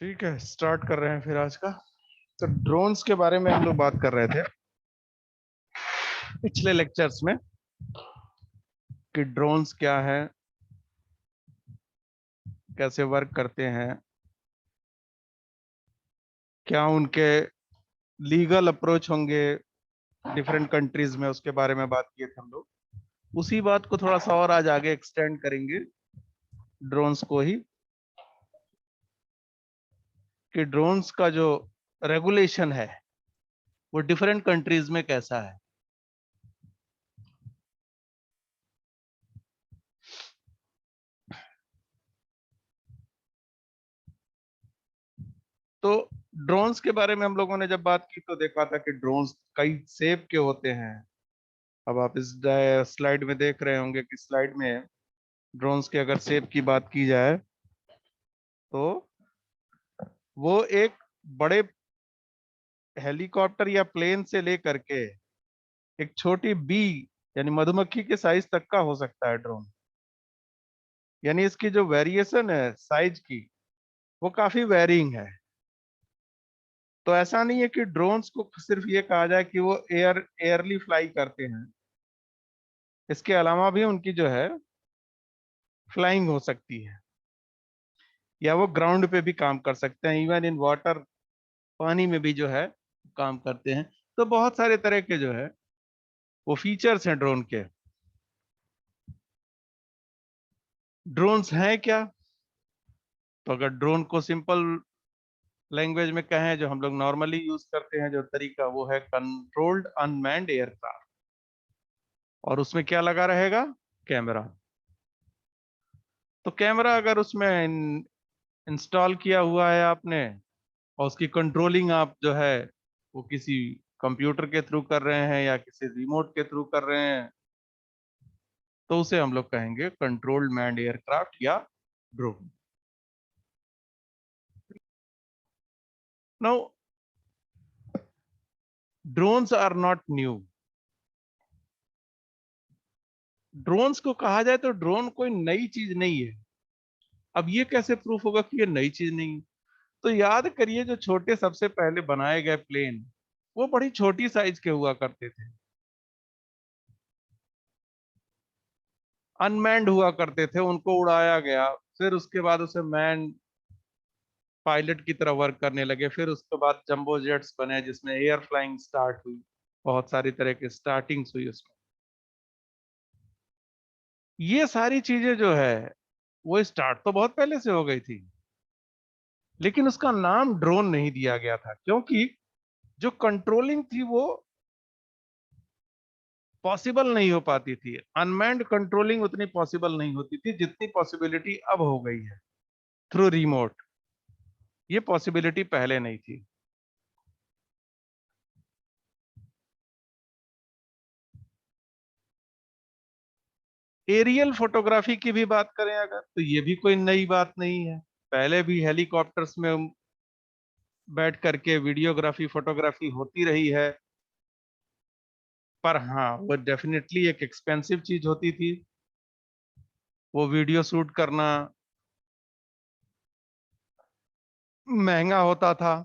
ठीक है, स्टार्ट कर रहे हैं फिर आज का। तो ड्रोन्स के बारे में हम लोग बात कर रहे थे पिछले लेक्चर्स में कि ड्रोन्स क्या है, कैसे वर्क करते हैं, क्या उनके लीगल अप्रोच होंगे डिफरेंट कंट्रीज में, उसके बारे में बात किए थे हम लोग। उसी बात को थोड़ा सा और आज आगे एक्सटेंड करेंगे ड्रोन्स को ही, कि ड्रोन्स का जो रेगुलेशन है वो डिफरेंट कंट्रीज में कैसा है। तो ड्रोन्स के बारे में हम लोगों ने जब बात की तो देखा था कि ड्रोन्स कई शेप के होते हैं। अब आप इस स्लाइड में देख रहे होंगे कि स्लाइड में ड्रोन्स के अगर शेप की बात की जाए तो वो एक बड़े हेलीकॉप्टर या प्लेन से लेकर के एक छोटी बी यानी मधुमक्खी के साइज तक का हो सकता है ड्रोन। यानी इसकी जो वेरिएशन है साइज की वो काफी वेरिंग है। तो ऐसा नहीं है कि ड्रोन्स को सिर्फ ये कहा जाए कि वो एयरली फ्लाई करते हैं। इसके अलावा भी उनकी जो है फ्लाइंग हो सकती है, या वो ग्राउंड पे भी काम कर सकते हैं, इवन इन वाटर, पानी में भी जो है काम करते हैं। तो बहुत सारे तरह के जो है वो फीचर्स हैं ड्रोन के। ड्रोन्स हैं क्या? तो अगर ड्रोन को सिंपल लैंग्वेज में कहें, जो हम लोग नॉर्मली यूज करते हैं जो तरीका, वो है कंट्रोल्ड अनमैन्ड एयरक्राफ्ट। और उसमें क्या लगा रहेगा? कैमरा। तो कैमरा अगर उसमें इंस्टॉल किया हुआ है आपने, और उसकी कंट्रोलिंग आप जो है वो किसी कंप्यूटर के थ्रू कर रहे हैं या किसी रिमोट के थ्रू कर रहे हैं, तो उसे हम लोग कहेंगे कंट्रोल्ड मैन्ड एयरक्राफ्ट या drone. Now drones are not new. Drones को कहा जाए तो ड्रोन कोई नई चीज नहीं है। अब ये कैसे प्रूफ होगा कि ये नई चीज नहीं है? तो याद करिए, जो छोटे सबसे पहले बनाए गए प्लेन वो बड़ी छोटी साइज के हुआ करते थे, अनमैन्ड हुआ करते थे, उनको उड़ाया गया, फिर उसके बाद उसे मैन पायलट की तरह वर्क करने लगे, फिर उसके बाद जंबो जेट्स बने जिसमें एयर फ्लाइंग स्टार्ट हुई, बहुत सारी तरह की स्टार्टिंग्स हुई उसमें। ये सारी चीजें जो है वो स्टार्ट तो बहुत पहले से हो गई थी, लेकिन उसका नाम ड्रोन नहीं दिया गया था क्योंकि जो कंट्रोलिंग थी वो पॉसिबल नहीं हो पाती थी। अनमैन्ड कंट्रोलिंग उतनी पॉसिबल नहीं होती थी जितनी पॉसिबिलिटी अब हो गई है थ्रू रिमोट। ये पॉसिबिलिटी पहले नहीं थी। एरियल फोटोग्राफी की भी बात करें अगर, तो ये भी कोई नई बात नहीं है। पहले भी हेलीकॉप्टर्स में बैठ करके वीडियोग्राफी फोटोग्राफी होती रही है, पर हाँ वो डेफिनेटली एक एक्सपेंसिव चीज होती थी। वो वीडियो शूट करना महंगा होता था,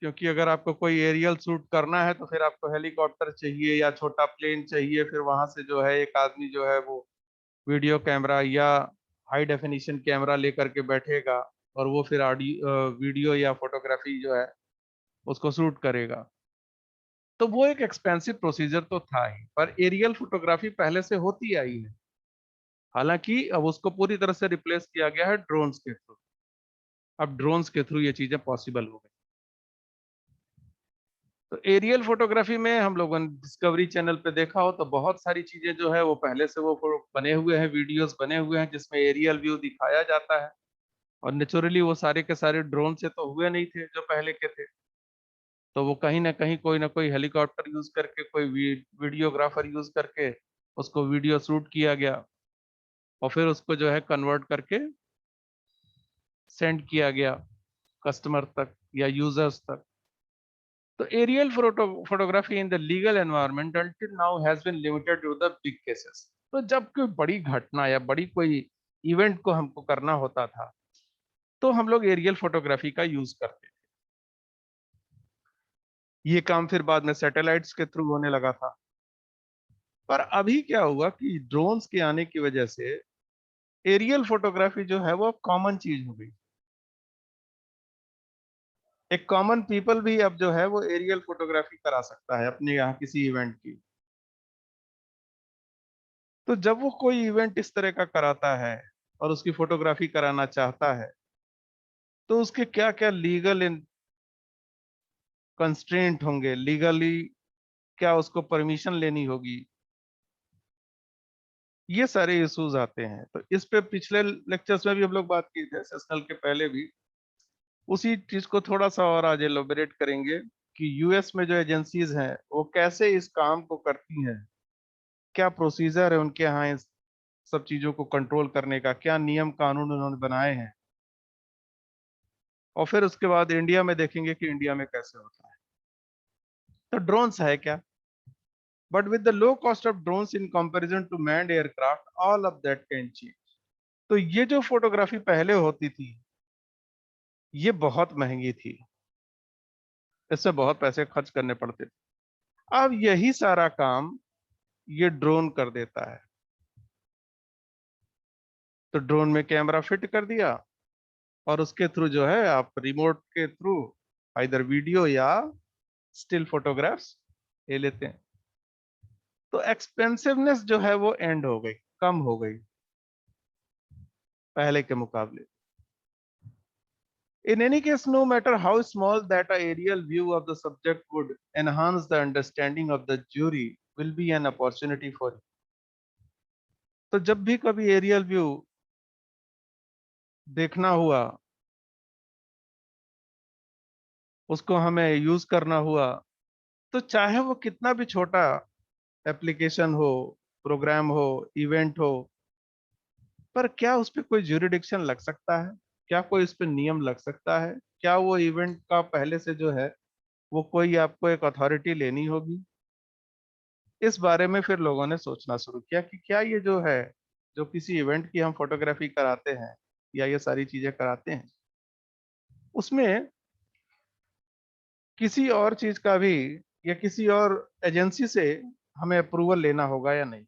क्योंकि अगर आपको कोई एरियल शूट करना है तो फिर आपको हेलीकॉप्टर चाहिए या छोटा प्लेन चाहिए, फिर वहां से जो है एक आदमी जो है वो वीडियो कैमरा या हाई डेफिनेशन कैमरा लेकर के बैठेगा, और वो फिर ऑडियो वीडियो या फोटोग्राफी जो है उसको शूट करेगा। तो वो एक एक्सपेंसिव प्रोसीजर तो था ही, पर एरियल फोटोग्राफी पहले से होती आई है। हालांकि अब उसको पूरी तरह से रिप्लेस किया गया है ड्रोन्स के थ्रू। अब ड्रोन्स के थ्रू ये चीजें पॉसिबल हो गई। तो एरियल फोटोग्राफी में हम लोगों ने डिस्कवरी चैनल पे देखा हो तो बहुत सारी चीजें जो है वो पहले से वो बने हुए हैं, वीडियोस बने हुए हैं जिसमें एरियल व्यू दिखाया जाता है। और नेचुरली वो सारे के सारे ड्रोन से तो हुए नहीं थे जो पहले के थे। तो वो कहीं ना कोई हेलीकॉप्टर यूज करके, कोई वीडियोग्राफर यूज करके उसको वीडियो शूट किया गया, और फिर उसको जो है कन्वर्ट करके सेंड किया गया कस्टमर तक या यूजर्स तक। तो aerial photography in the legal environment until now has been limited to the big cases। तो जब कोई बड़ी घटना या बड़ी कोई इवेंट को हमको करना होता था, तो हम लोग एरियल फोटोग्राफी का यूज करते थे। ये काम फिर बाद में सैटेलाइट्स के थ्रू होने लगा था। पर अभी क्या हुआ कि ड्रोन्स के आने की वजह से एरियल फोटोग्राफी जो है वो कॉमन चीज हो गई। एक कॉमन पीपल भी अब जो है वो एरियल फोटोग्राफी करा सकता है अपने यहाँ किसी इवेंट की। तो जब वो कोई इवेंट इस तरह का कराता है और उसकी फोटोग्राफी कराना चाहता है, तो उसके क्या क्या लीगल कंस्ट्रेंट होंगे, लीगली क्या उसको परमिशन लेनी होगी, ये सारे इश्यूज आते हैं। तो इस पे पिछले लेक्चर्स में भी हम लोग बात की थी, सेशनल के पहले भी। उसी चीज को थोड़ा सा और आज एलोबरेट करेंगे कि यूएस में जो एजेंसीज हैं वो कैसे इस काम को करती हैं, क्या प्रोसीजर है उनके यहाँ इस सब चीजों को कंट्रोल करने का, क्या नियम कानून उन्होंने बनाए हैं, और फिर उसके बाद इंडिया में देखेंगे कि इंडिया में कैसे होता है। तो ड्रोन्स है क्या? But with the low cost of drones in comparison to manned aircraft, all of that can change. तो ये जो फोटोग्राफी पहले होती थी, ये बहुत महंगी थी, इसमें बहुत पैसे खर्च करने पड़ते थे। अब यही सारा काम ये ड्रोन कर देता है। तो ड्रोन में कैमरा फिट कर दिया और उसके थ्रू जो है आप रिमोट के थ्रू इधर वीडियो या स्टिल फोटोग्राफ्स ले लेते हैं। तो एक्सपेंसिवनेस जो है वो एंड हो गई, कम हो गई पहले के मुकाबले। In any case, no matter how small that aerial view of the subject would enhance the understanding of the jury, will be an opportunity for you. तो जब भी कभी एरियल व्यू देखना हुआ, उसको हमें यूज करना हुआ, तो चाहे वो कितना भी छोटा एप्लीकेशन हो, प्रोग्राम हो, इवेंट हो, पर क्या उस पर कोई ज्यूरिडिक्शन लग सकता है? क्या कोई उस पर नियम लग सकता है? क्या वो इवेंट का पहले से जो है वो कोई आपको एक अथॉरिटी लेनी होगी? इस बारे में फिर लोगों ने सोचना शुरू किया कि क्या ये जो है, जो किसी इवेंट की हम फोटोग्राफी कराते हैं या ये सारी चीजें कराते हैं, उसमें किसी और चीज का भी या किसी और एजेंसी से हमें अप्रूवल लेना होगा या नहीं।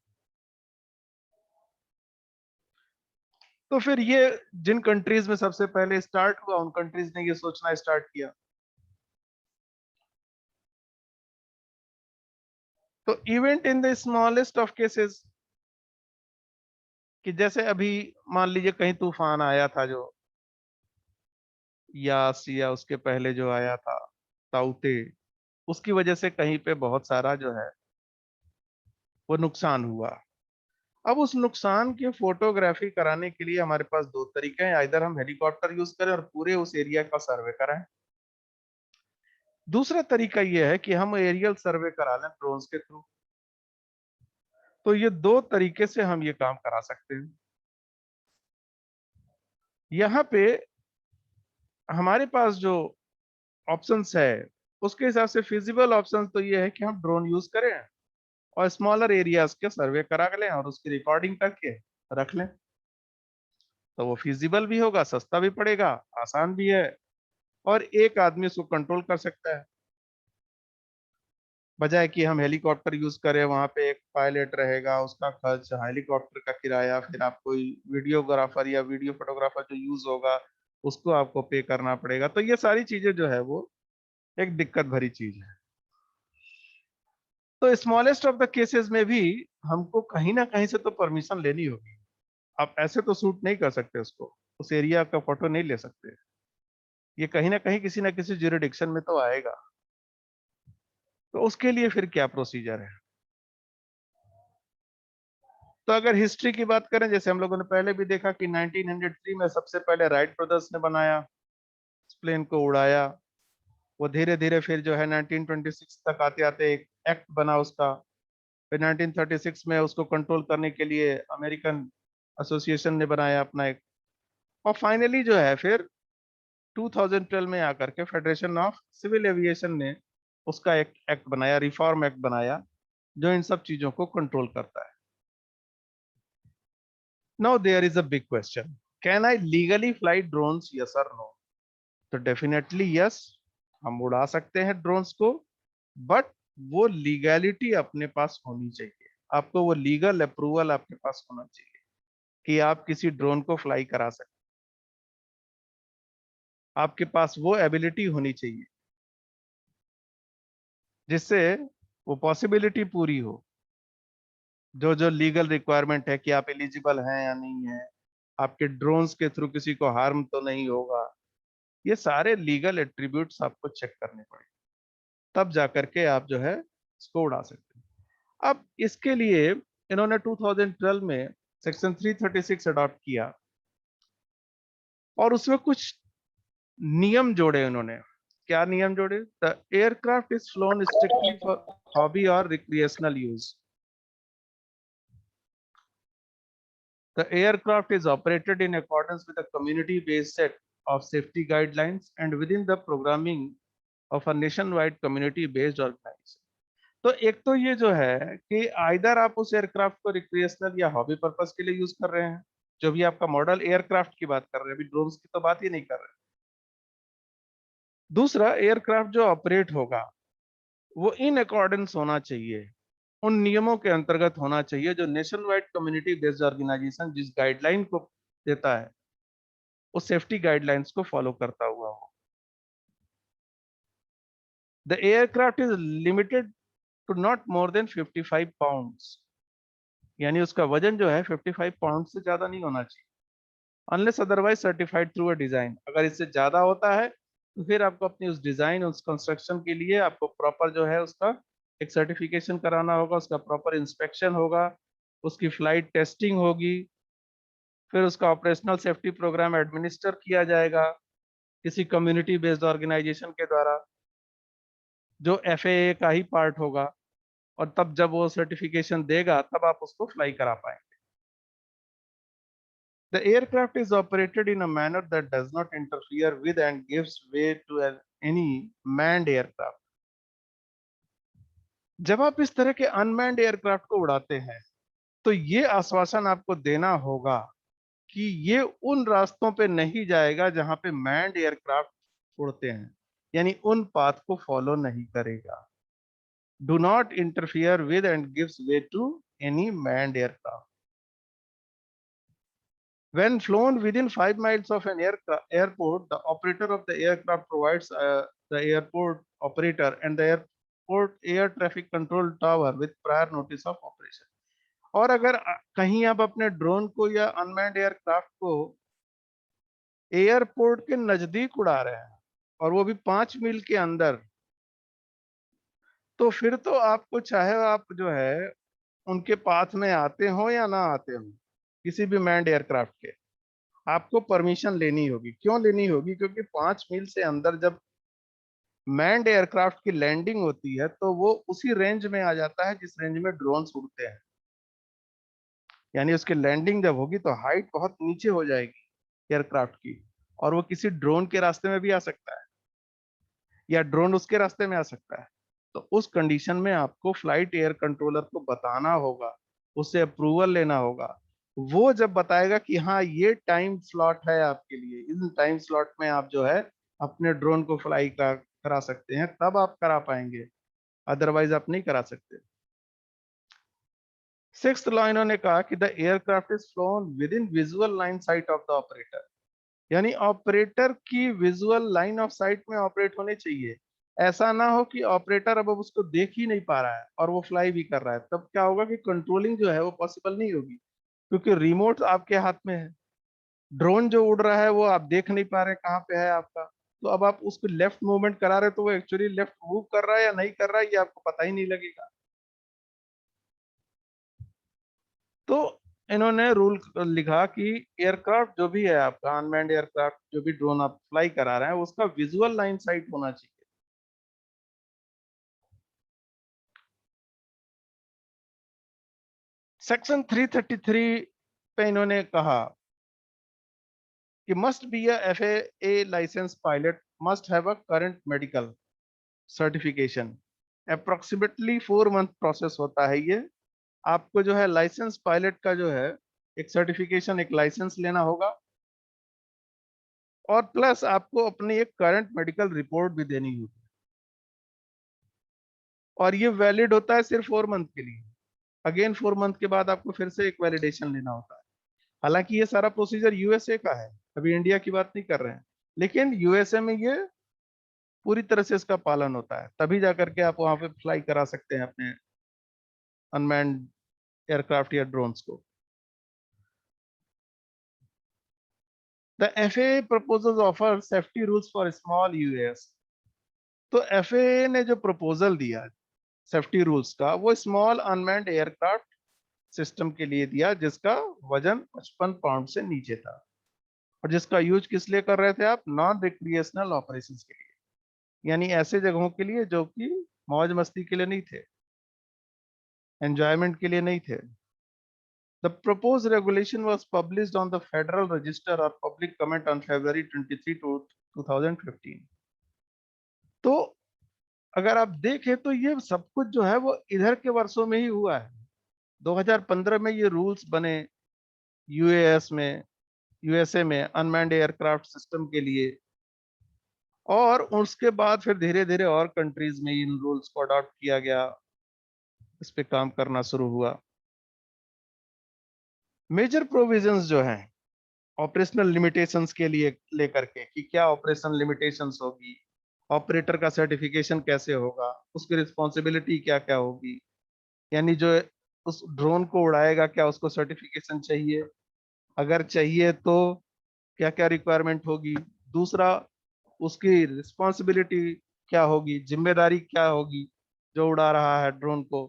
तो फिर ये जिन कंट्रीज में सबसे पहले स्टार्ट हुआ, उन कंट्रीज ने ये सोचना स्टार्ट किया। तो event in the smallest of cases, कि जैसे अभी मान लीजिए कहीं तूफान आया था, जो यास या उसके पहले जो आया था ताउते, उसकी वजह से कहीं पे बहुत सारा जो है वो नुकसान हुआ। अब उस नुकसान की फोटोग्राफी कराने के लिए हमारे पास दो तरीके हैं, इधर हम हेलीकॉप्टर यूज करें और पूरे उस एरिया का सर्वे कराएं। दूसरा तरीका यह है कि हम एरियल सर्वे करा लें ड्रोन्स के थ्रू। तो ये दो तरीके से हम ये काम करा सकते हैं। यहाँ पे हमारे पास जो ऑप्शंस है, उसके हिसाब से फिजिबल ऑप्शन तो ये है कि हम ड्रोन यूज करें और स्मॉलर एरियाज के सर्वे करा लें और उसकी रिकॉर्डिंग करके रख लें। तो वो फिजिबल भी होगा, सस्ता भी पड़ेगा, आसान भी है, और एक आदमी उसको कंट्रोल कर सकता है। बजाय कि हम हेलीकॉप्टर यूज करें, वहां पे एक पायलट रहेगा, उसका खर्च, हेलीकॉप्टर का किराया, फिर आपको वीडियोग्राफर या वीडियो फोटोग्राफर जो यूज होगा उसको आपको पे करना पड़ेगा। तो ये सारी चीजें जो है वो एक दिक्कत भरी चीज है। तो स्मॉलेस्ट ऑफ द केसेस में भी हमको कहीं ना कहीं से तो परमिशन लेनी होगी। आप ऐसे तो शूट नहीं कर सकते उसको, उस एरिया का फोटो नहीं ले सकते। ये कहीं ना किसी ज्यूरिडिक्शन में तो आएगा। तो उसके लिए फिर क्या प्रोसीजर है? तो अगर हिस्ट्री की बात करें, जैसे हम लोगों ने पहले भी देखा कि 1903 में सबसे पहले राइट ब्रदर्स ने बनाया, प्लेन को उड़ाया। वो धीरे धीरे फिर जो है 1926 तक आते आते एक एक्ट बना उसका। फिर 1936 में उसको कंट्रोल करने के लिए अमेरिकन एसोसिएशन ने बनाया अपना एक। और फाइनली जो है फिर 2012 में आकर के फेडरेशन ऑफ सिविल एविएशन ने उसका एक एक्ट बनाया, रिफॉर्म एक्ट बनाया, जो इन सब चीजों को कंट्रोल करता है। Now there is a big question can I legally fly drones, yes और नो? तो डेफिनेटली यस, हम उड़ा सकते हैं ड्रोन्स को, बट वो लीगैलिटी अपने पास होनी चाहिए। आपको वो लीगल अप्रूवल आपके पास होना चाहिए कि आप किसी ड्रोन को फ्लाई करा सकते, आपके पास वो एबिलिटी होनी चाहिए जिससे वो पॉसिबिलिटी पूरी हो। जो जो लीगल रिक्वायरमेंट है कि आप एलिजिबल हैं या नहीं है, आपके ड्रोन्स के थ्रू किसी को हार्म तो नहीं होगा, ये सारे लीगल एट्रीब्यूट्स आपको चेक करने पड़ेंगे, तब जाकर के आप जो है इसको उड़ा सकते हैं। अब इसके लिए इन्होंने 2012 में सेक्शन 336 अडॉप्ट किया और उसमें कुछ नियम जोड़े उन्होंने। क्या नियम जोड़े? The aircraft is flown strictly for hobby और recreational use. The aircraft is operated in accordance with a community-based set of safety guidelines and within the programming of a nationwide community-based organization. तो एक तो ये जो है कि either आप उस एयरक्राफ्ट को रिक्रिएशनल या हॉबी पर्पस के लिए यूज कर रहे हैं, जो भी आपका मॉडल एयरक्राफ्ट की बात कर रहे हैं, अभी ड्रोन्स की तो बात ही नहीं कर रहे। दूसरा, एयरक्राफ्ट जो ऑपरेट होगा वो इन अकॉर्डेंस होना चाहिए, उन नियमों के अंतर्गत होना चाहिए जो nationwide community based organisation जिस गाइडलाइन को देता है, उस सेफ्टी गाइडलाइंस को फॉलो करता हुआ हो। The aircraft is limited to not more than 55 pounds, यानी उसका वजन जो है 55 पाउंड से ज्यादा नहीं होना चाहिए, unless otherwise certified through a design. अगर इससे ज्यादा होता है तो फिर आपको अपनी उस डिजाइन, उस कंस्ट्रक्शन के लिए आपको प्रॉपर जो है उसका एक सर्टिफिकेशन कराना होगा, उसका प्रॉपर इंस्पेक्शन होगा, उसकी फ्लाइट टेस्टिंग होगी, फिर उसका ऑपरेशनल सेफ्टी प्रोग्राम एडमिनिस्टर किया जाएगा किसी कम्युनिटी बेस्ड ऑर्गेनाइजेशन के द्वारा, जो एफएए का ही पार्ट होगा, और तब जब वो सर्टिफिकेशन देगा तब आप उसको फ्लाई करा पाएंगे। The aircraft is operated in a manner that does not interfere with and gives way to any manned aircraft. जब आप इस तरह के अनमैन्ड एयरक्राफ्ट को उड़ाते हैं तो ये आश्वासन आपको देना होगा कि ये उन रास्तों पे नहीं जाएगा जहां पे मैन्ड एयरक्राफ्ट उड़ते हैं, यानी उन पाथ को फॉलो नहीं करेगा। Do not interfere with and gives way to any manned aircraft. When flown within 5 miles of an airport, the operator of the aircraft provides the airport operator and the airport air traffic control tower with prior notice of operation. और अगर कहीं आप अपने drone को या unmanned aircraft को airport के नजदीक उड़ा रहे हैं और वो भी 5 मील के अंदर, तो फिर तो आपको, चाहे आप जो है उनके पाथ में आते हो या ना आते हो, किसी भी मैन्ड एयरक्राफ्ट के, आपको परमिशन लेनी होगी। क्यों लेनी होगी? क्योंकि 5 मील से अंदर जब मैन्ड एयरक्राफ्ट की लैंडिंग होती है तो वो उसी रेंज में आ जाता है जिस रेंज में ड्रोन्स उड़ते हैं, यानी उसकी लैंडिंग जब होगी तो हाइट बहुत नीचे हो जाएगी एयरक्राफ्ट की, और वो किसी ड्रोन के रास्ते में भी आ सकता है या ड्रोन उसके रास्ते में आ सकता है। तो उस कंडीशन में आपको फ्लाइट एयर कंट्रोलर को बताना होगा, उससे अप्रूवल लेना होगा। वो जब बताएगा कि हाँ ये टाइम स्लॉट है आपके लिए, इस टाइम स्लॉट में आप जो है अपने ड्रोन को फ्लाई करा सकते हैं, तब आप करा पाएंगे, अदरवाइज आप नहीं करा सकते। सिक्स्थ लॉ इन्होंने कहा कि the aircraft is phloem with in visual line site of the operator, यानी ऑपरेटर की विजुअल लाइन ऑफ साइट में ऑपरेट होने चाहिए। ऐसा ना हो कि ऑपरेटर अब उसको देख ही नहीं पा रहा है और वो फ्लाई भी कर रहा है, तब क्या होगा कि कंट्रोलिंग जो है वो पॉसिबल नहीं होगी, क्योंकि रिमोट आपके हाथ में है, ड्रोन जो उड़ रहा है वो आप देख नहीं पा रहे कहाँ पे है आपका। तो अब आप उसको लेफ्ट मूवमेंट करा रहे तो वो एक्चुअली लेफ्ट मूव कर रहा है या नहीं कर रहा है ये आपको पता ही नहीं लगेगा। तो इन्होंने रूल लिखा कि एयरक्राफ्ट जो भी है आपका अनमैन्ड एयरक्राफ्ट, जो भी ड्रोन आप फ्लाई करा रहे हैं, उसका विजुअल लाइन साइट होना चाहिए। सेक्शन 333 पे इन्होंने कहा कि must be a FAA licence pilot must have a current medical certification. Approximately 4 month process होता है ये। आपको जो है लाइसेंस पायलट का जो है एक सर्टिफिकेशन, एक लाइसेंस लेना होगा, और प्लस आपको अपनी एक करंट मेडिकल रिपोर्ट भी देनी होगी, और ये वैलिड होता है सिर्फ 4 मंथ के लिए। अगेन 4 मंथ के बाद आपको फिर से एक वैलिडेशन लेना होता है। हालांकि ये सारा प्रोसीजर यूएसए का है, अभी इंडिया की बात नहीं कर रहे हैं, लेकिन यूएसए में ये पूरी तरह से इसका पालन होता है, तभी जाकर के आप वहां पे फ्लाई करा सकते हैं अपने अनमैन्ड एयरक्राफ्ट या ड्रोन्स को। The FAA proposals offer safety rules for small US. तो एफएए ने जो प्रपोजल दिया सेफ्टी रूल्स का, वो स्मॉल अनमैन्ड एयरक्राफ्ट सिस्टम के लिए दिया जिसका वजन 55 पाउंड से नीचे था, और जिसका यूज किस लिए कर रहे थे आप? नॉन रिक्रिएशनल ऑपरेशंस के लिए, यानी ऐसे जगहों के लिए जो कि मौज मस्ती के लिए नहीं थे, एंजॉयमेंट के लिए नहीं थे। The proposed regulation was published on the Federal Register or public comment on February 23 to 2015। तो अगर आप देखें तो ये सब कुछ जो है वो इधर के वर्षों में ही हुआ है। 2015 में ये रूल्स बने यूएस में, यूएसए में अनमैन्ड एयरक्राफ्ट सिस्टम के लिए, और उसके बाद फिर धीरे धीरे और कंट्रीज में इन रूल्स को अडॉप्ट किया गया, इस पे काम करना शुरू हुआ। मेजर प्रोविजंस जो हैं ऑपरेशनल लिमिटेशंस के लिए लेकर के, कि क्या ऑपरेशनल लिमिटेशंस होगी, ऑपरेटर का सर्टिफिकेशन कैसे होगा, उसकी रिस्पॉन्सिबिलिटी क्या क्या होगी, यानी जो उस ड्रोन को उड़ाएगा क्या उसको सर्टिफिकेशन चाहिए, अगर चाहिए तो क्या क्या रिक्वायरमेंट होगी, दूसरा उसकी रिस्पॉन्सिबिलिटी क्या होगी, जिम्मेदारी क्या होगी जो उड़ा रहा है ड्रोन को,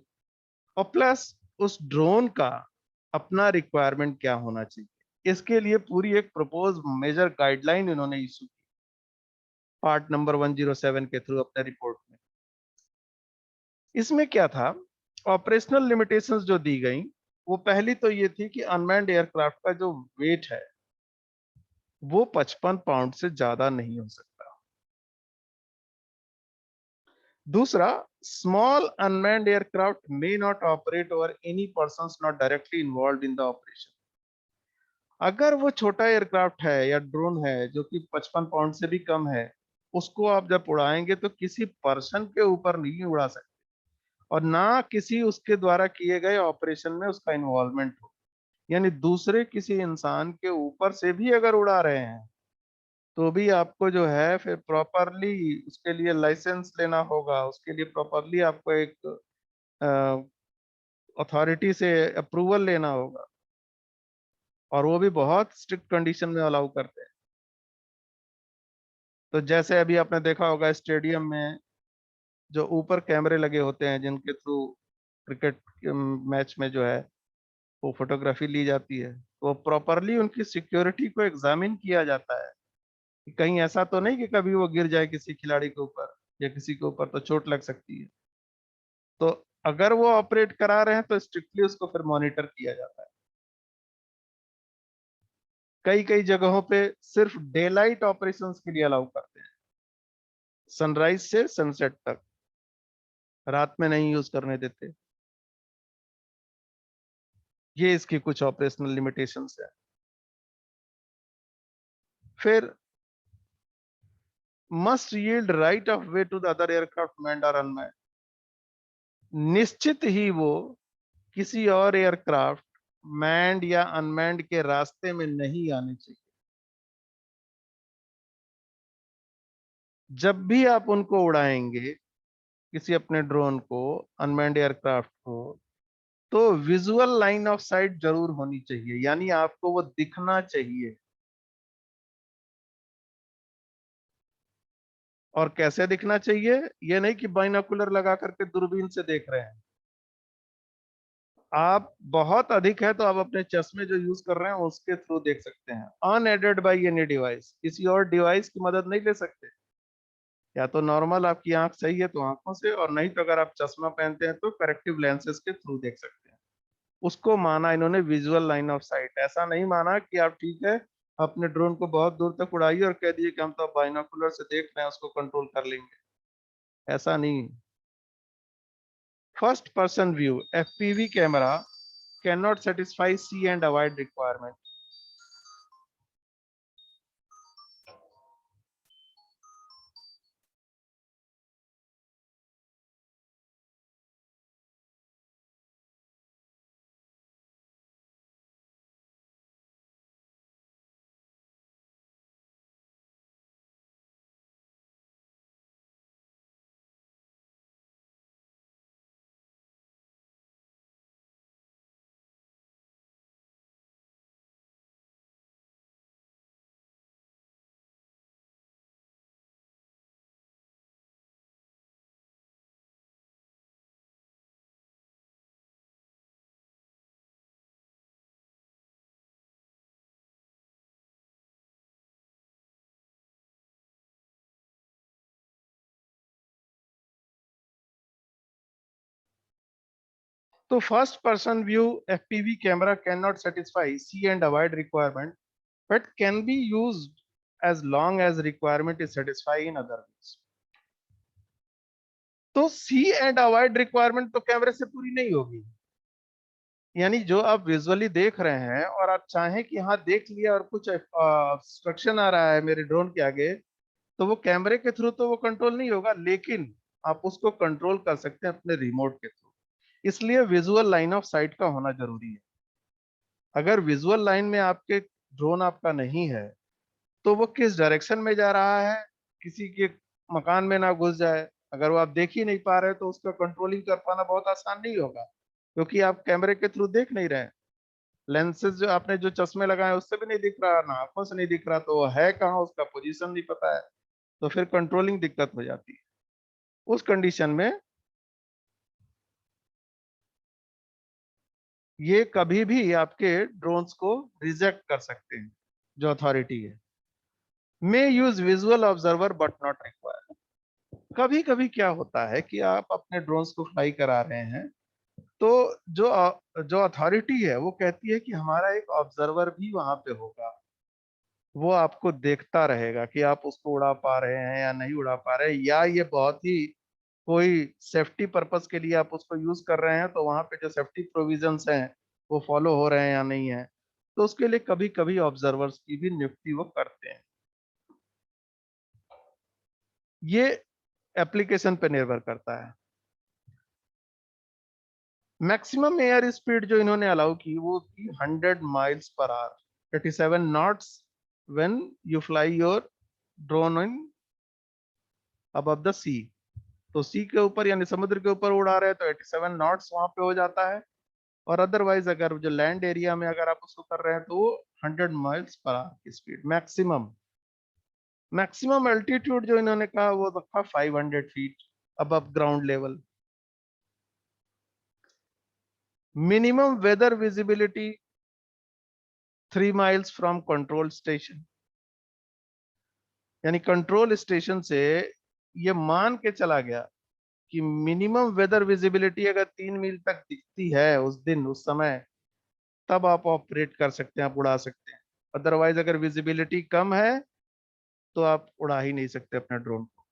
और प्लस उस ड्रोन का अपना रिक्वायरमेंट क्या होना चाहिए। इसके लिए पूरी एक प्रपोज मेजर गाइडलाइन इन्होंने इशू की पार्ट नंबर 107 के थ्रू अपने रिपोर्ट में। इसमें क्या था, ऑपरेशनल लिमिटेशंस जो दी गई, वो पहली तो ये थी कि अनमैन्ड एयरक्राफ्ट का जो वेट है वो 55 पाउंड से ज्यादा नहीं हो सकता। दूसरा, small unmanned aircraft may not operate over any persons not directly involve in the operation. अगर वो छोटा एयरक्राफ्ट है या ड्रोन है जो कि 55 पाउंड से भी कम है, उसको आप जब उड़ाएंगे तो किसी पर्सन के ऊपर नहीं उड़ा सकते, और ना किसी उसके द्वारा किए गए ऑपरेशन में उसका इन्वॉल्वमेंट हो। यानी दूसरे किसी इंसान के ऊपर से भी अगर उड़ा रहे हैं तो भी आपको जो है फिर प्रॉपरली उसके लिए लाइसेंस लेना होगा, उसके लिए प्रॉपरली आपको एक अथॉरिटी से अप्रूवल लेना होगा, और वो भी बहुत स्ट्रिक्ट कंडीशन में अलाउ करते हैं। तो जैसे अभी आपने देखा होगा स्टेडियम में जो ऊपर कैमरे लगे होते हैं जिनके थ्रू क्रिकेट मैच में जो है वो फोटोग्राफी ली जाती है, तो प्रॉपरली उनकी सिक्योरिटी को एग्जामिन किया जाता है कि कहीं ऐसा तो नहीं कि कभी वो गिर जाए किसी खिलाड़ी के ऊपर या किसी के ऊपर तो चोट लग सकती है। तो अगर वो ऑपरेट करा रहे हैं तो स्ट्रिक्टली उसको फिर मॉनिटर किया जाता है। कई कई जगहों पे सिर्फ डे लाइट ऑपरेशंस के लिए अलाउ करते हैं, सनराइज से सनसेट तक, रात में नहीं यूज करने देते। ये इसकी कुछ ऑपरेशनल लिमिटेशंस है। फिर must yield right of way to the other aircraft manned और अनमैन्ड। निश्चित ही वो किसी और एयरक्राफ्ट मैन्ड या अनमैन्ड के रास्ते में नहीं आने चाहिए। जब भी आप उनको उड़ाएंगे, किसी अपने ड्रोन को, अनमैन्ड एयरक्राफ्ट को, तो विजुअल लाइन ऑफ साइट जरूर होनी चाहिए, यानी आपको वो दिखना चाहिए। और कैसे दिखना चाहिए? ये नहीं कि बाइनोकुलर लगा करके दूरबीन से देख रहे हैं। आप बहुत अधिक है तो आप अपने चश्मे जो यूज कर रहे हैं उसके थ्रू देख सकते हैं, अनएडेड बाय एनी डिवाइस, किसी और डिवाइस की मदद नहीं ले सकते। या तो नॉर्मल आपकी आंख सही है तो आंखों से, और नहीं तो अगर आप चश्मा पहनते हैं तो करेक्टिव लेंसेज के थ्रू देख सकते हैं। उसको माना इन्होंने विजुअल लाइन ऑफ साइट, ऐसा नहीं माना कि आप ठीक है अपने ड्रोन को बहुत दूर तक उड़ाइए और कह दिए कि हम तो बाइनोकुलर से देख रहे हैं उसको कंट्रोल कर लेंगे, ऐसा नहीं। First person view FPV camera can not satisfy see and avoid requirement. तो first person view FPV camera can not satisfy see and avoid requirement but can be used as long as requirement is satisfied in other ways. तो सी and avoid requirement तो कैमरे से पूरी नहीं होगी। यानी जो आप विजुअली देख रहे हैं और आप चाहें कि हाँ देख लिया और कुछ ऑब्स्ट्रक्शन आ रहा है मेरे ड्रोन के आगे, तो वो कैमरे के थ्रू तो वो कंट्रोल नहीं होगा, लेकिन आप उसको कंट्रोल कर सकते हैं अपने रिमोट के थ्रू। इसलिए विजुअल लाइन ऑफ साइट का होना जरूरी है। अगर विजुअल लाइन में आपके ड्रोन आपका नहीं है तो वो किस डायरेक्शन में जा रहा है, किसी के मकान में ना घुस जाए। अगर वो आप देख ही नहीं पा रहे तो उसका कंट्रोलिंग कर पाना बहुत आसान नहीं होगा, क्योंकि आप कैमरे के थ्रू देख नहीं रहे। लेंसेज जो आपने जो चश्मे लगाए उससे भी नहीं दिख रहा, ना आंखों से नहीं दिख रहा, तो वो है कहाँ, उसका पोजीशन नहीं पता है, तो फिर कंट्रोलिंग दिक्कत हो जाती है। उस कंडीशन में ये कभी भी आपके ड्रोन्स को रिजेक्ट कर सकते हैं। जो अथॉरिटी है मे use visual observer but not require. कभी कभी क्या होता है कि आप अपने ड्रोन्स को फ्लाई करा रहे हैं, तो जो जो अथॉरिटी है वो कहती है कि हमारा एक ऑब्जर्वर भी वहां पे होगा, वो आपको देखता रहेगा कि आप उसको उड़ा पा रहे हैं या नहीं उड़ा पा रहे हैं, या ये बहुत ही कोई सेफ्टी पर्पस के लिए आप उसको यूज कर रहे हैं, तो वहां पे जो सेफ्टी प्रोविजंस हैं वो फॉलो हो रहे हैं या नहीं है। तो उसके लिए कभी कभी ऑब्जर्वर्स की भी नियुक्ति वो करते हैं। ये एप्लीकेशन पे निर्भर करता है। मैक्सिमम एयर स्पीड जो इन्होंने अलाउ की वो थी 100 miles per hour, 87 knots when you fly your drone in above the sea. तो सी के ऊपर यानी समुद्र के ऊपर उड़ा रहे हैं तो 87 नॉट्स वहां पे हो जाता है। और अदरवाइज अगर जो लैंड एरिया में अगर आप उसको कर रहे हैं तो वो 100 माइल्स पर आवर की स्पीड मैक्सिमम। मैक्सिमम एल्टीट्यूड जो इन्होंने कहा वो रखा 500 feet above ground level. Minimum weather visibility 3 miles from control station. यानी कंट्रोल स्टेशन से ये मान के चला गया कि मिनिमम वेदर विजिबिलिटी अगर 3 मील तक दिखती है उस दिन उस समय, तब आप ऑपरेट कर सकते हैं, आप उड़ा सकते हैं। अदरवाइज अगर विजिबिलिटी कम है तो आप उड़ा ही नहीं सकते अपने ड्रोन को।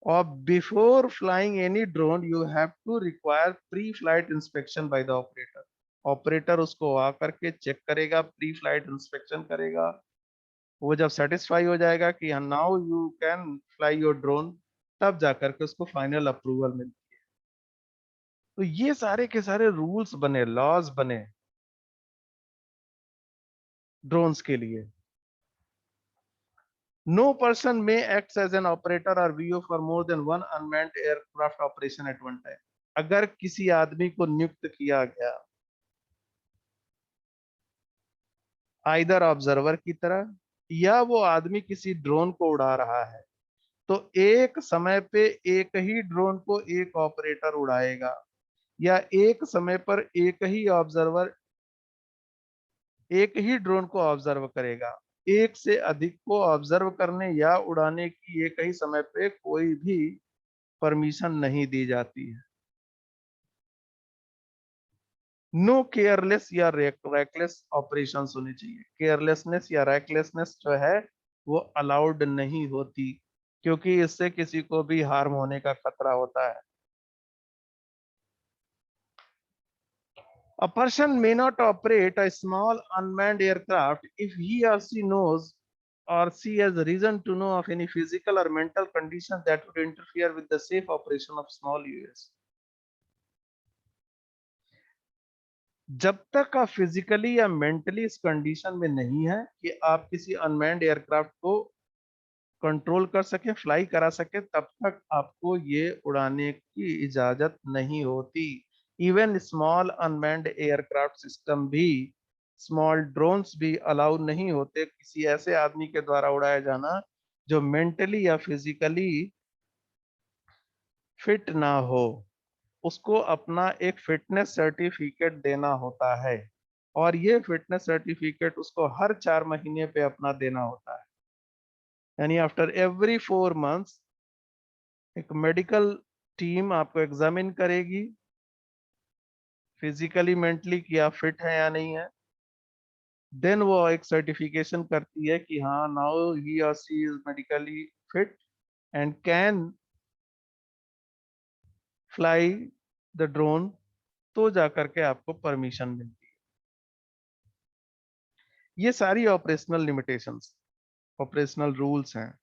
और before flying any drone you have to require pre flight inspection by the operator. Operator उसको आकर के चेक करेगा, प्री फ्लाइट इंस्पेक्शन करेगा। वो जब सेटिस्फाई हो जाएगा कि now you can fly your drone, तब जाकर के उसको फाइनल अप्रूवल मिलती है। तो ये सारे के सारे रूल्स बने, लॉज बने ड्रोन्स के लिए। No person may act as an operator or VO for more than one unmanned aircraft operation at one time. अगर किसी आदमी को नियुक्त किया गया आइदर ऑब्जर्वर की तरह, या वो आदमी किसी ड्रोन को उड़ा रहा है, तो एक समय पे एक ही ड्रोन को एक ऑपरेटर उड़ाएगा, या एक समय पर एक ही ड्रोन को ऑब्जर्व करेगा। एक से अधिक को ऑब्जर्व करने या उड़ाने की एक ही समय पे कोई भी परमिशन नहीं दी जाती है। नो केयरलेस या रैकलेस ऑपरेशन होने चाहिए। केयरलेसनेस या रैकलेसनेस जो है वो अलाउड नहीं होती, क्योंकि इससे किसी को भी हार्म होने का खतरा होता है। A person may not operate a small unmanned aircraft if he or she knows or she has reason to know of any physical or mental condition that would interfere with the safe operation of small UAS. जब तक आप physically या mentally इस condition में नहीं है कि आप किसी अनमैन्ड एयरक्राफ्ट को कंट्रोल कर सके, फ्लाई करा सके, तब तक आपको ये उड़ाने की इजाजत नहीं होती। Even small unmanned aircraft system भी, स्मॉल ड्रोन्स भी अलाउ नहीं होते किसी ऐसे आदमी के द्वारा उड़ाया जाना जो मेंटली या फिजिकली फिट ना हो। उसको अपना एक फिटनेस सर्टिफिकेट देना होता है, और ये फिटनेस सर्टिफिकेट उसको हर 4 महीने पे अपना देना होता है। यानी आफ्टर एवरी 4 मंथ्स एक मेडिकल टीम आपको एग्जामिन करेगी, फिजिकली मेंटली कि आप फिट है या नहीं है, देन वो एक सर्टिफिकेशन करती है कि हाँ now he or she is medically fit and can fly the drone, तो जाकर के आपको परमिशन मिलती है। ये सारी ऑपरेशनल लिमिटेशंस, ऑपरेशनल रूल्स हैं।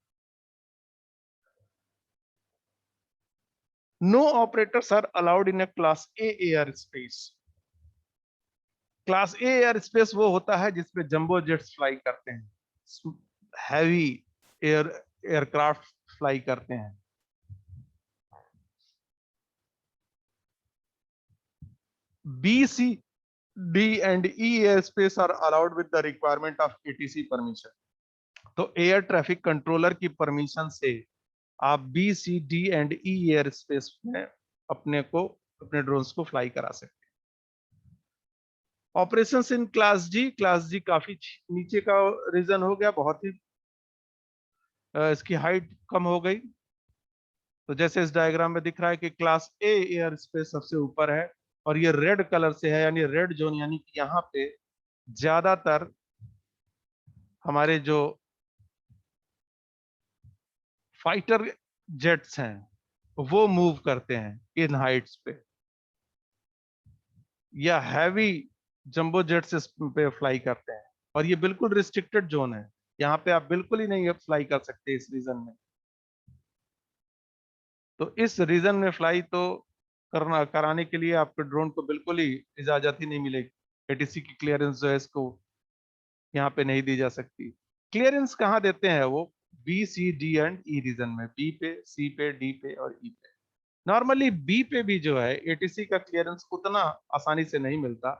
No operators are allowed in a class A air space. Class A air space वो होता है जिसमें जंबो जेट्स फ्लाई करते हैं, हैवी एयर एयरक्राफ्ट फ्लाई करते हैं। B C D and E airspace are allowed with the requirement of ATC permission. तो air traffic controller की परमिशन से आप B C D and E airspace में अपने ड्रोन्स को fly करा सकते हैं। ऑपरेशंस इन क्लास जी काफी नीचे का रीजन हो गया, बहुत ही इसकी हाइट कम हो गई। तो जैसे इस डायग्राम में दिख रहा है कि क्लास ए एयर स्पेस सबसे ऊपर है और ये रेड कलर से है, यानी रेड जोन, यानी कि यहाँ पे ज्यादातर हमारे जो फाइटर जेट्स हैं वो मूव करते हैं इन हाइट्स पे, या हैवी जंबो जेट्स इस पे फ्लाई करते हैं। और ये बिल्कुल रिस्ट्रिक्टेड जोन है, यहाँ पे आप बिल्कुल ही नहीं फ्लाई कर सकते इस रीजन में। तो इस रीजन में फ्लाई तो कराने के लिए आपके ड्रोन को बिल्कुल ही इजाजत ही नहीं मिलेगी। एटीसी की क्लियरेंस जो है इसको यहाँ पे नहीं दी जा सकती। क्लियरेंस कहाँ देते हैं वो? B C D and E region में, बी पे, सी पे, डी पे और ई पे। नॉर्मली बी पे भी जो है एटीसी का क्लियरेंस उतना आसानी से नहीं मिलता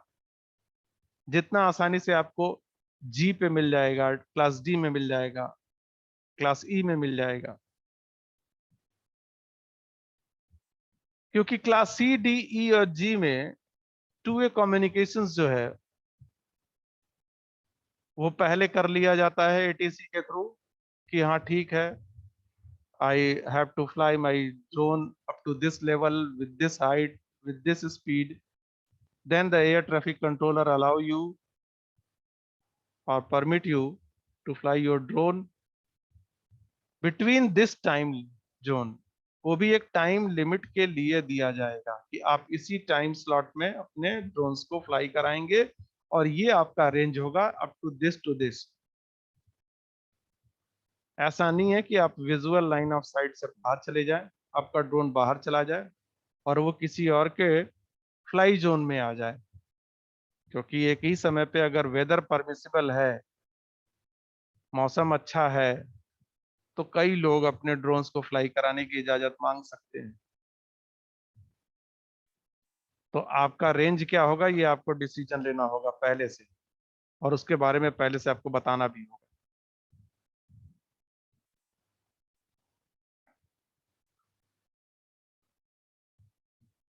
जितना आसानी से आपको जी पे मिल जाएगा, क्लास डी में मिल जाएगा, क्लास ई में मिल जाएगा। क्योंकि क्लास सी डी ई और जी में टू वे कम्युनिकेशंस जो है वो पहले कर लिया जाता है एटीसी के थ्रू कि हाँ ठीक है, I have to fly my drone up to this level with this height, with this speed. Then the air traffic controller allow you or permit you to fly your drone between this time zone. वो भी एक time limit के लिए दिया जाएगा कि आप इसी टाइम स्लॉट में अपने ड्रोन्स को फ्लाई कराएंगे और ये आपका रेंज होगा अप टू दिस। ऐसा नहीं है कि आप विजुअल लाइन ऑफ साइट से बाहर चले जाएं, आपका ड्रोन बाहर चला जाए और वो किसी और के फ्लाई जोन में आ जाए। क्योंकि एक ही समय पे अगर वेदर परमिसिबल है, मौसम अच्छा है, तो कई लोग अपने ड्रोन्स को फ्लाई कराने की इजाजत मांग सकते हैं। तो आपका रेंज क्या होगा ये आपको डिसीजन लेना होगा पहले से, और उसके बारे में पहले से आपको बताना भी होगा।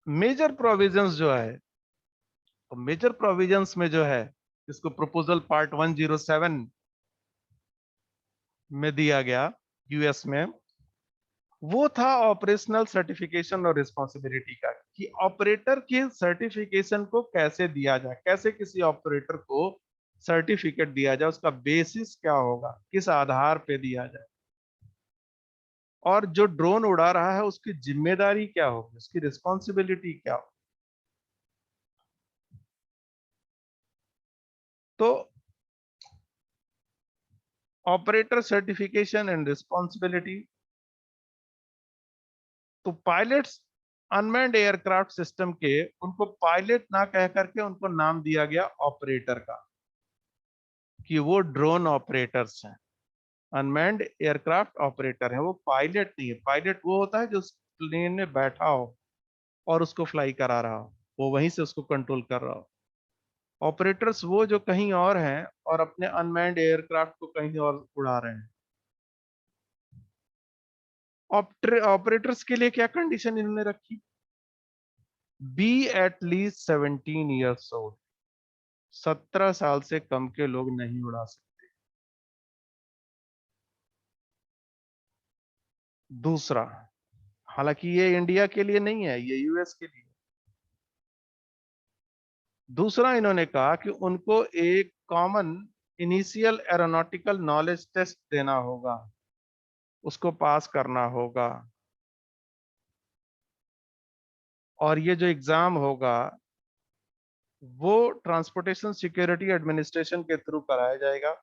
मेजर प्रोविजंस जो है, तो मेजर प्रोविजंस में जो है इसको प्रपोजल पार्ट 107 में दिया गया यूएस में, वो था ऑपरेशनल सर्टिफिकेशन और रिस्पॉन्सिबिलिटी का, कि ऑपरेटर की सर्टिफिकेशन को कैसे दिया जाए, कैसे किसी ऑपरेटर को सर्टिफिकेट दिया जाए, उसका बेसिस क्या होगा, किस आधार पे दिया जाए, और जो ड्रोन उड़ा रहा है उसकी जिम्मेदारी क्या होगी, उसकी रिस्पॉन्सिबिलिटी क्या होगी। तो ऑपरेटर सर्टिफिकेशन एंड रिस्पॉन्सिबिलिटी, तो पायलट्स अनमैन्ड एयरक्राफ्ट सिस्टम के, उनको पायलट ना कह करके उनको नाम दिया गया ऑपरेटर का, कि वो ड्रोन ऑपरेटर्स हैं, अनमैन्ड एयरक्राफ्ट ऑपरेटर है, वो पायलट नहीं है। पायलट वो होता है जो प्लेन में बैठा हो और उसको फ्लाई करा रहा हो, वो वहीं से उसको कंट्रोल कर रहा हो। ऑपरेटर्स वो जो कहीं और हैं और अपने अनमैन्ड एयरक्राफ्ट को कहीं और उड़ा रहे हैं। ऑपरेटर्स के लिए क्या कंडीशन इन्होंने रखी? Be at least 17 years old, 17 साल से कम के लोग नहीं उड़ा सकते। दूसरा, हालांकि ये इंडिया के लिए नहीं है, ये यूएस के लिए, दूसरा इन्होंने कहा कि उनको एक common initial aeronautical knowledge test देना होगा, उसको पास करना होगा, और ये जो एग्जाम होगा वो ट्रांसपोर्टेशन सिक्योरिटी एडमिनिस्ट्रेशन के थ्रू कराया जाएगा।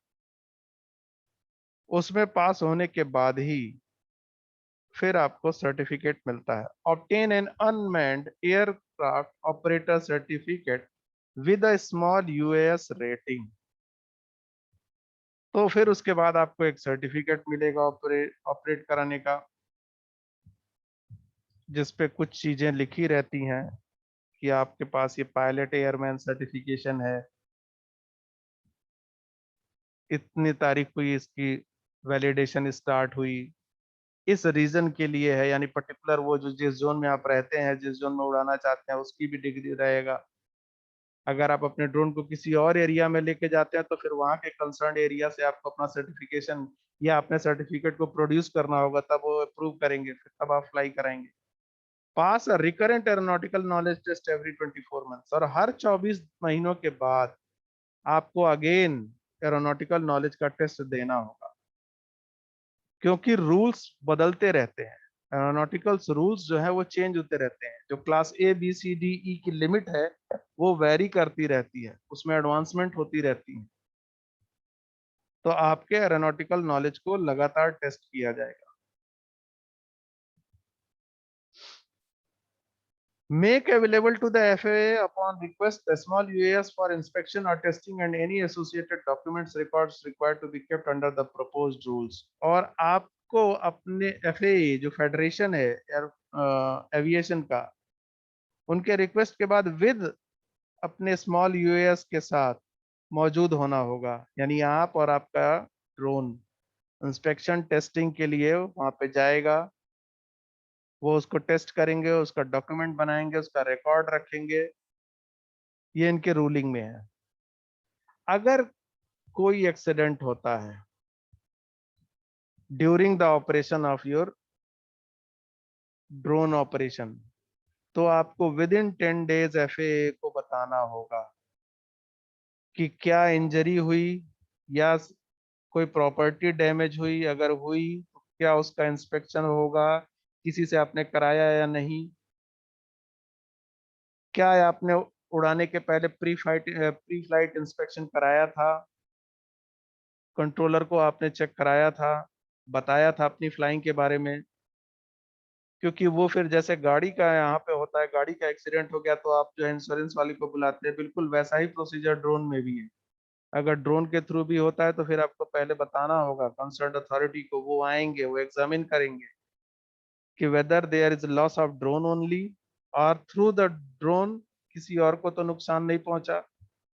उसमें पास होने के बाद ही फिर आपको सर्टिफिकेट मिलता है। Obtain an unmanned aircraft operator certificate with a small US rating. तो फिर उसके बाद आपको एक सर्टिफिकेट मिलेगा ऑपरेट कराने का, जिसपे कुछ चीजें लिखी रहती हैं कि आपके पास ये पायलट एयरमैन सर्टिफिकेशन है, इतनी तारीख को इसकी वैलिडेशन स्टार्ट हुई, इस रीजन के लिए है, यानी पर्टिकुलर वो जो जिस जोन में आप रहते हैं, जिस जोन में उड़ाना चाहते हैं, उसकी भी डिग्री रहेगा। अगर आप अपने ड्रोन को किसी और एरिया में लेके जाते हैं तो फिर वहां के कंसर्न एरिया से आपको अपना सर्टिफिकेशन या अपने सर्टिफिकेट को प्रोड्यूस करना होगा, तब वो अप्रूव करेंगे, फिर तब आप फ्लाई कराएंगे। Pass a recurrent aeronautical knowledge test every 24 months, और हर 24 महीनों के बाद आपको अगेन एरोनॉटिकल नॉलेज का टेस्ट देना होगा, क्योंकि रूल्स बदलते रहते हैं। एरोनॉटिकल्स रूल्स जो है वो चेंज होते रहते हैं। जो class A B C D E की लिमिट है वो वेरी करती रहती है, उसमें एडवांसमेंट होती रहती है। तो आपके एरोनॉटिकल नॉलेज को लगातार टेस्ट किया जाएगा। Make available to the FAA upon request the small UAS for inspection or testing and any associated documents records required to be kept under the proposed rules। और आपको अपने FAA जो federation है aviation का, उनके request के बाद with अपने स्मॉल यूएस के साथ मौजूद होना होगा, यानी आप और आपका ड्रोन इंस्पेक्शन टेस्टिंग के लिए वहां पे जाएगा, वो उसको टेस्ट करेंगे, उसका डॉक्यूमेंट बनाएंगे, उसका रिकॉर्ड रखेंगे। ये इनके रूलिंग में है। अगर कोई एक्सीडेंट होता है during the operation of your drone operation, तो आपको विद इन 10 days FAA को बताना होगा कि क्या इंजरी हुई या कोई प्रॉपर्टी डैमेज हुई, अगर हुई तो क्या उसका इंस्पेक्शन होगा, किसी से आपने कराया या नहीं, क्या आपने उड़ाने के पहले प्री फ्लाइट इंस्पेक्शन कराया था, कंट्रोलर को आपने चेक कराया था, बताया था अपनी फ्लाइंग के बारे में। क्योंकि वो फिर जैसे गाड़ी का यहाँ पे होता है, गाड़ी का एक्सीडेंट हो गया तो आप जो है इंश्योरेंस वाले को बुलाते हैं, बिल्कुल वैसा ही प्रोसीजर ड्रोन में भी है। अगर ड्रोन के थ्रू भी होता है तो फिर आपको पहले बताना होगा कंसर्न अथॉरिटी को, वो आएंगे, वो एग्जामिन करेंगे कि whether there is loss of drone only और थ्रू द ड्रोन किसी और को तो नुकसान नहीं पहुंचा,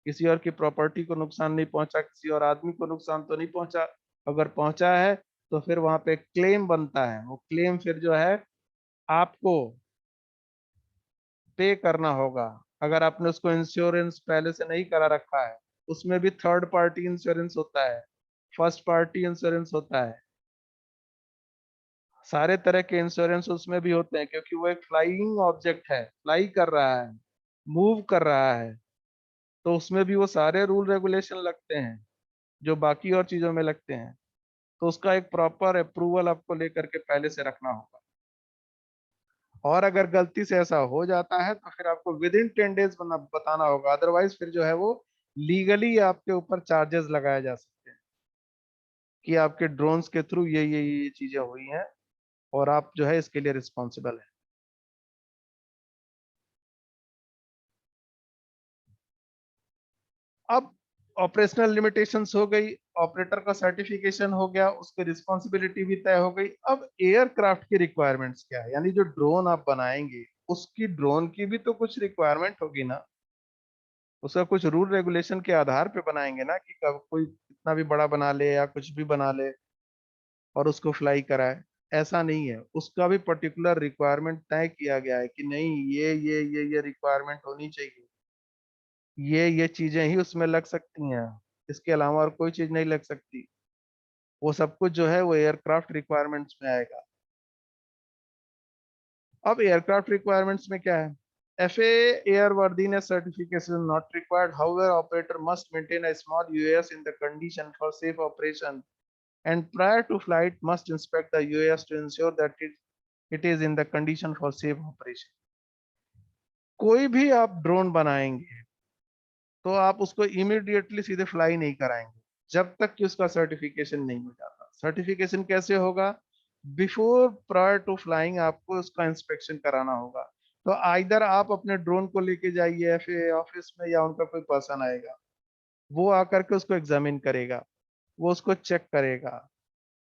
किसी और की प्रॉपर्टी को नुकसान नहीं पहुंचा, किसी और आदमी को नुकसान तो नहीं पहुंचा। अगर पहुंचा है तो फिर वहां पे क्लेम बनता है, वो क्लेम फिर जो है आपको पे करना होगा। अगर आपने उसको इंश्योरेंस पहले से नहीं करा रखा है, उसमें भी थर्ड पार्टी इंश्योरेंस होता है, फर्स्ट पार्टी इंश्योरेंस होता है, सारे तरह के इंश्योरेंस उसमें भी होते हैं, क्योंकि वो एक फ्लाइंग ऑब्जेक्ट है, फ्लाई कर रहा है, मूव कर रहा है। तो उसमें भी वो सारे रूल रेगुलेशन लगते हैं जो बाकी और चीजों में लगते हैं। तो उसका एक प्रॉपर अप्रूवल आपको लेकर के पहले से रखना होगा। और अगर गलती से ऐसा हो जाता है तो फिर आपको विद इन 10 days बताना होगा, अदरवाइज फिर जो है वो लीगली आपके ऊपर चार्जेस लगाए जा सकते हैं कि आपके ड्रोन्स के थ्रू ये चीजें हुई हैं और आप जो है इसके लिए रिस्पॉन्सिबल है। अब ऑपरेशनल लिमिटेशंस हो गई, ऑपरेटर का सर्टिफिकेशन हो गया, उसकी रिस्पॉन्सिबिलिटी भी तय हो गई। अब एयरक्राफ्ट की रिक्वायरमेंट्स क्या है, यानी जो ड्रोन आप बनाएंगे उसकी ड्रोन की भी तो कुछ रिक्वायरमेंट होगी ना, उसका कुछ रूल रेगुलेशन के आधार पे बनाएंगे ना, कि कब कोई कितना भी बड़ा बना ले या कुछ भी बना ले और उसको फ्लाई कराए। ऐसा नहीं है, उसका भी पर्टिकुलर रिक्वायरमेंट तय किया गया है कि नहीं ये रिक्वायरमेंट होनी चाहिए, ये चीजें ही उसमें लग सकती हैं, इसके अलावा और कोई चीज नहीं लग सकती। वो सब कुछ जो है वो एयरक्राफ्ट रिक्वायरमेंट्स में आएगा। अब एयरक्राफ्ट रिक्वायरमेंट्स में क्या है, FAA airworthiness certification is not required. However, operator must maintain a small UAS in the condition for safe operation, and prior to flight must inspect the UAS to ensure that it is in the condition for safe operation. कोई भी आप drone बनाएंगे तो आप उसको immediately सीधे fly नहीं कराएंगे जब तक कि उसका सर्टिफिकेशन नहीं हो जाता। सर्टिफिकेशन कैसे होगा? बिफोर प्रायर टू फ्लाइंग आपको उसका इंस्पेक्शन कराना होगा। तो आइदर आप अपने ड्रोन को लेके जाइए FAA ऑफिस में, या उनका कोई पर्सन आएगा, वो आकर के उसको एग्जामिन करेगा, वो उसको चेक करेगा।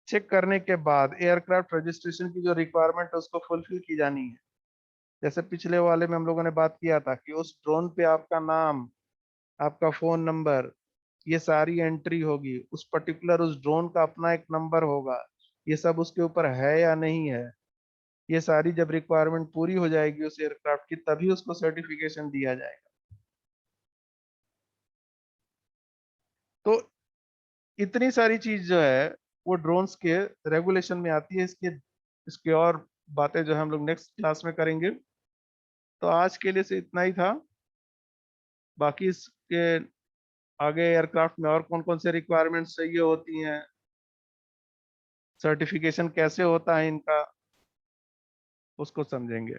चेक करने के बाद एयरक्राफ्ट रजिस्ट्रेशन की जो रिक्वायरमेंट है उसको फुलफिल की जानी है। जैसे पिछले वाले में हम लोगों ने बात किया था कि उस ड्रोन पे आपका नाम, आपका फोन नंबर, ये सारी एंट्री होगी। उस पर्टिकुलर उस ड्रोन का अपना एक नंबर होगा, ये सब उसके ऊपर है या नहीं है। ये सारी जब रिक्वायरमेंट पूरी हो जाएगी उस एयरक्राफ्ट की, तभी उसको सर्टिफिकेशन दिया जाएगा। तो इतनी सारी चीज जो है वो ड्रोन्स के रेगुलेशन में आती है। इसके इसके और बातें जो है हम लोग नेक्स्ट क्लास में करेंगे। तो आज के लिए से इतना ही था। बाकी इसके आगे एयरक्राफ्ट में और कौन कौन से रिक्वायरमेंट्स चाहिए होती हैं, सर्टिफिकेशन कैसे होता है इनका, उसको समझेंगे।